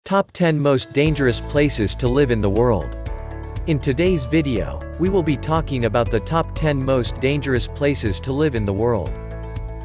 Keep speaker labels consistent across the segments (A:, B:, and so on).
A: Top 10 Most Dangerous Places to Live in the World. In today's video, we will be talking about the top 10 most dangerous places to live in the world.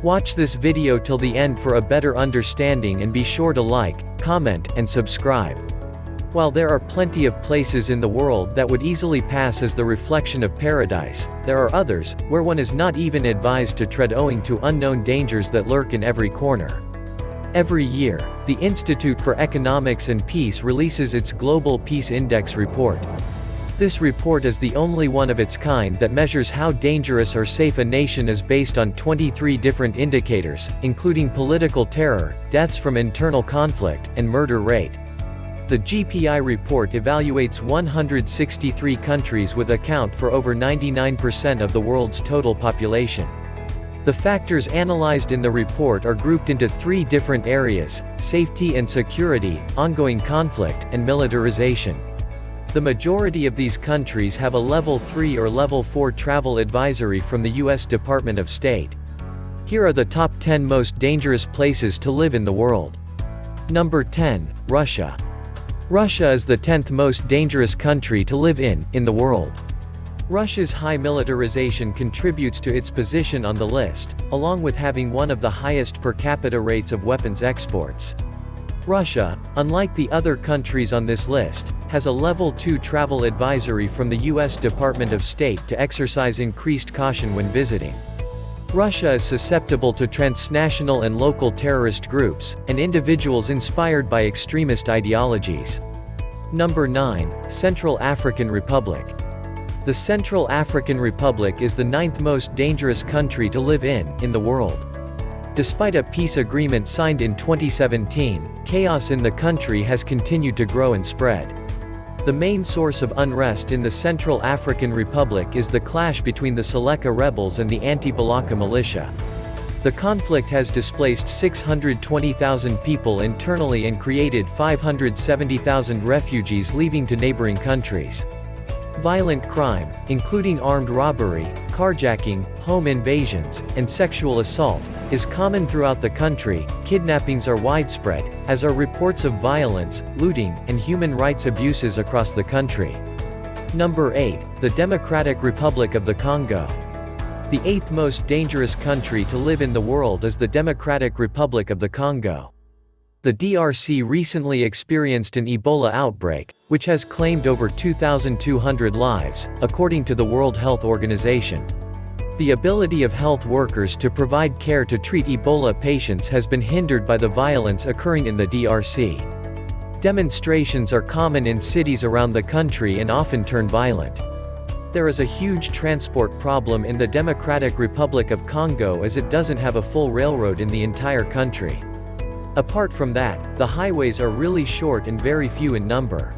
A: Watch this video till the end for a better understanding and be sure to like, comment, and subscribe. While there are plenty of places in the world that would easily pass as the reflection of paradise, there are others, where one is not even advised to tread owing to unknown dangers that lurk in every corner. Every year, the Institute for Economics and Peace releases its Global Peace Index report. This report is the only one of its kind that measures how dangerous or safe a nation is based on 23 different indicators, including political terror, deaths from internal conflict, and murder rate. The GPI report evaluates 163 countries with account for over 99% of the world's total population. The factors analyzed in the report are grouped into three different areas: safety and security, ongoing conflict, and militarization. The majority of these countries have a Level 3 or Level 4 travel advisory from the U.S. Department of State. Here are the top 10 most dangerous places to live in the world. Number 10, Russia. Russia is the 10th most dangerous country to live in the world. Russia's high militarization contributes to its position on the list, along with having one of the highest per capita rates of weapons exports. Russia, unlike the other countries on this list, has a Level 2 travel advisory from the U.S. Department of State to exercise increased caution when visiting. Russia is susceptible to transnational and local terrorist groups, and individuals inspired by extremist ideologies. Number 9, Central African Republic. The Central African Republic is the 9th most dangerous country to live in the world. Despite a peace agreement signed in 2017, chaos in the country has continued to grow and spread. The main source of unrest in the Central African Republic is the clash between the Seleka rebels and the anti-Balaka militia. The conflict has displaced 620,000 people internally and created 570,000 refugees leaving to neighboring countries. Violent crime, including armed robbery, carjacking, home invasions, and sexual assault, is common throughout the country. Kidnappings are widespread, as are reports of violence, looting, and human rights abuses across the country. Number 8, the Democratic Republic of the Congo. The 8th most dangerous country to live in the world is the Democratic Republic of the Congo. The DRC recently experienced an Ebola outbreak, which has claimed over 2,200 lives, according to the World Health Organization. The ability of health workers to provide care to treat Ebola patients has been hindered by the violence occurring in the DRC. Demonstrations are common in cities around the country and often turn violent. There is a huge transport problem in the Democratic Republic of Congo as it doesn't have a full railroad in the entire country. Apart from that, the highways are really short and very few in number.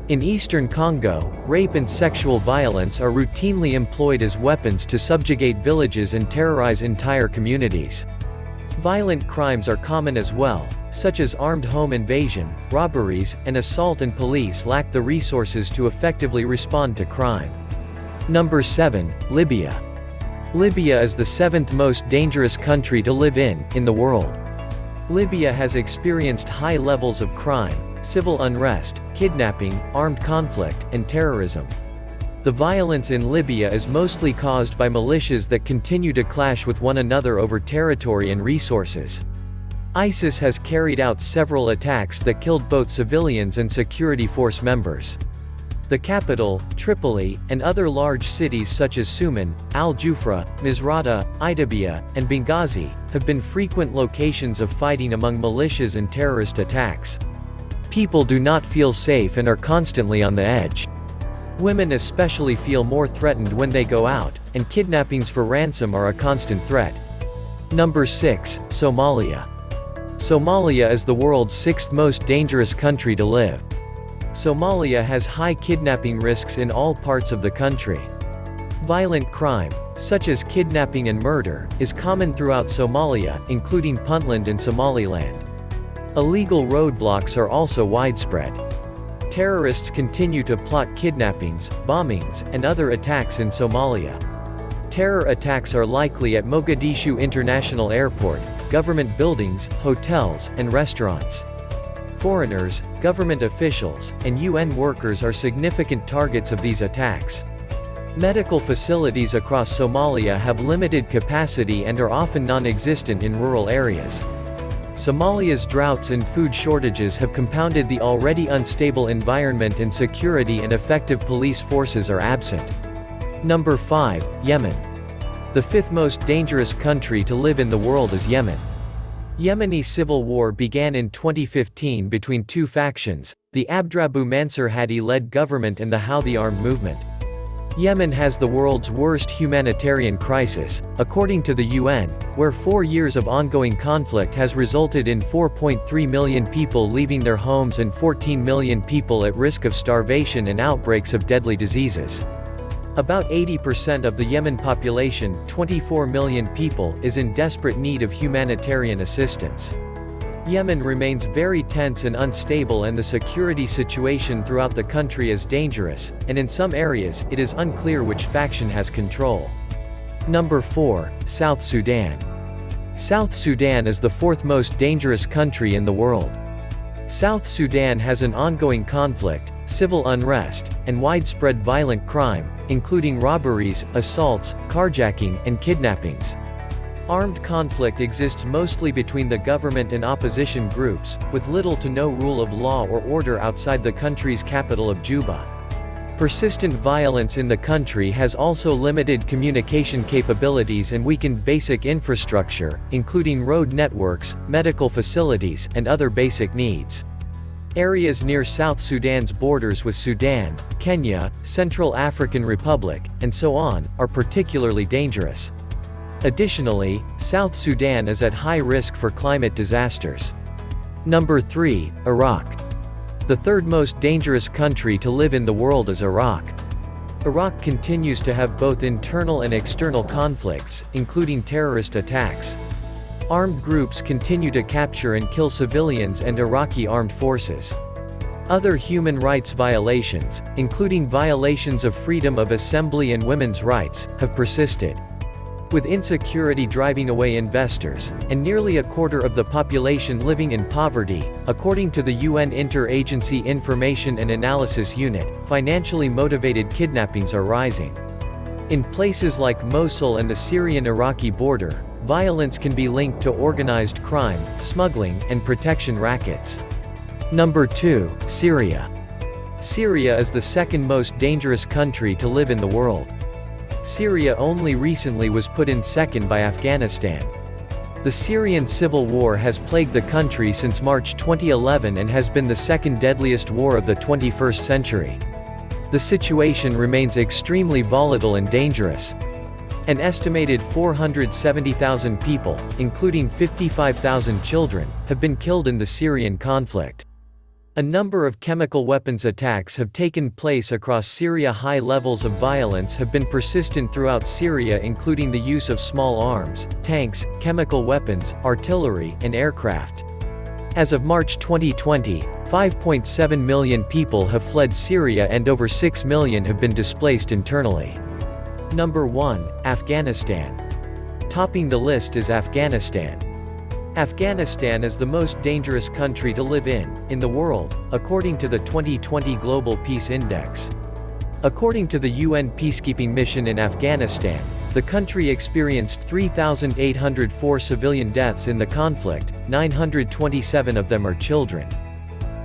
A: In eastern Congo, rape and sexual violence are routinely employed as weapons to subjugate villages and terrorize entire communities. Violent crimes are common as well, such as armed home invasion, robberies, and assault, and police lack the resources to effectively respond to crime. Number 7, Libya. Libya is the 7th most dangerous country to live in the world. Libya has experienced high levels of crime, civil unrest, kidnapping, armed conflict, and terrorism. The violence in Libya is mostly caused by militias that continue to clash with one another over territory and resources. ISIS has carried out several attacks that killed both civilians and security force members. The capital, Tripoli, and other large cities such as Suman, Al-Jufra, Misrata, Idabia, and Benghazi, have been frequent locations of fighting among militias and terrorist attacks. People do not feel safe and are constantly on the edge. Women especially feel more threatened when they go out, and kidnappings for ransom are a constant threat. Number 6, Somalia. Somalia is the world's 6th most dangerous country to live. Somalia has high kidnapping risks in all parts of the country. Violent crime, such as kidnapping and murder, is common throughout Somalia, including Puntland and Somaliland. Illegal roadblocks are also widespread. Terrorists continue to plot kidnappings, bombings, and other attacks in Somalia. Terror attacks are likely at Mogadishu International Airport, government buildings, hotels, and restaurants. Foreigners, government officials, and UN workers are significant targets of these attacks. Medical facilities across Somalia have limited capacity and are often non-existent in rural areas. Somalia's droughts and food shortages have compounded the already unstable environment, and security and effective police forces are absent. Number 5, Yemen. The fifth most dangerous country to live in the world is Yemen. Yemeni civil war began in 2015 between two factions, the Abdrabbu Mansur Hadi-led government and the Houthi armed movement. Yemen has the world's worst humanitarian crisis, according to the UN, where 4 years of ongoing conflict has resulted in 4.3 million people leaving their homes and 14 million people at risk of starvation and outbreaks of deadly diseases. About 80% of the Yemen population, 24 million people, is in desperate need of humanitarian assistance. Yemen remains very tense and unstable, and the security situation throughout the country is dangerous, and in some areas, it is unclear which faction has control. Number 4, South Sudan. South Sudan is the fourth most dangerous country in the world. South Sudan has an ongoing conflict, civil unrest, and widespread violent crime, including robberies, assaults, carjacking, and kidnappings. Armed conflict exists mostly between the government and opposition groups, with little to no rule of law or order outside the country's capital of Juba. Persistent violence in the country has also limited communication capabilities and weakened basic infrastructure, including road networks, medical facilities, and other basic needs. Areas near South Sudan's borders with Sudan, Kenya, Central African Republic, and so on, are particularly dangerous. Additionally, South Sudan is at high risk for climate disasters. Number 3, Iraq. The third most dangerous country to live in the world is Iraq. Iraq continues to have both internal and external conflicts, including terrorist attacks. Armed groups continue to capture and kill civilians and Iraqi armed forces. Other human rights violations, including violations of freedom of assembly and women's rights, have persisted. With insecurity driving away investors, and nearly a quarter of the population living in poverty, according to the UN Interagency Information and Analysis Unit, financially motivated kidnappings are rising. In places like Mosul and the Syrian-Iraqi border, violence can be linked to organized crime, smuggling, and protection rackets. Number 2, Syria. Syria is the second most dangerous country to live in the world. Syria only recently was put in second by Afghanistan. The Syrian civil war has plagued the country since March 2011 and has been the second deadliest war of the 21st century. The situation remains extremely volatile and dangerous. An estimated 470,000 people, including 55,000 children, have been killed in the Syrian conflict. A number of chemical weapons attacks have taken place across Syria. High levels of violence have been persistent throughout Syria, including the use of small arms, tanks, chemical weapons, artillery, and aircraft. As of March 2020, 5.7 million people have fled Syria and over 6 million have been displaced internally. Number 1, Afghanistan. Topping the list is Afghanistan. Afghanistan is the most dangerous country to live in the world, according to the 2020 Global Peace Index. According to the UN peacekeeping mission in Afghanistan, the country experienced 3,804 civilian deaths in the conflict, 927 of them are children.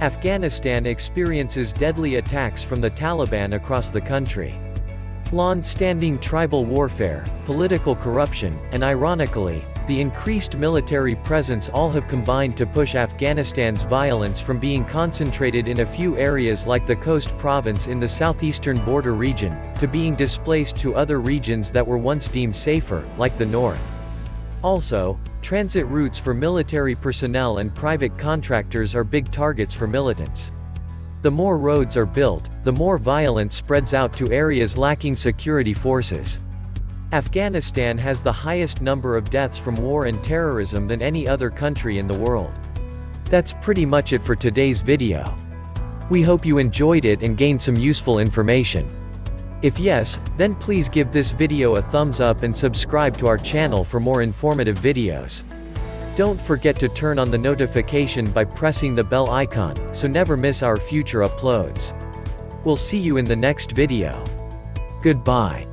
A: Afghanistan experiences deadly attacks from the Taliban across the country. Long-standing tribal warfare, political corruption, and ironically, the increased military presence all have combined to push Afghanistan's violence from being concentrated in a few areas like the Coast Province in the southeastern border region, to being displaced to other regions that were once deemed safer, like the north. Also, transit routes for military personnel and private contractors are big targets for militants. The more roads are built, the more violence spreads out to areas lacking security forces. Afghanistan has the highest number of deaths from war and terrorism than any other country in the world. That's pretty much it for today's video. We hope you enjoyed it and gained some useful information. If yes, then please give this video a thumbs up and subscribe to our channel for more informative videos. Don't forget to turn on the notification by pressing the bell icon, so never miss our future uploads. We'll see you in the next video. Goodbye.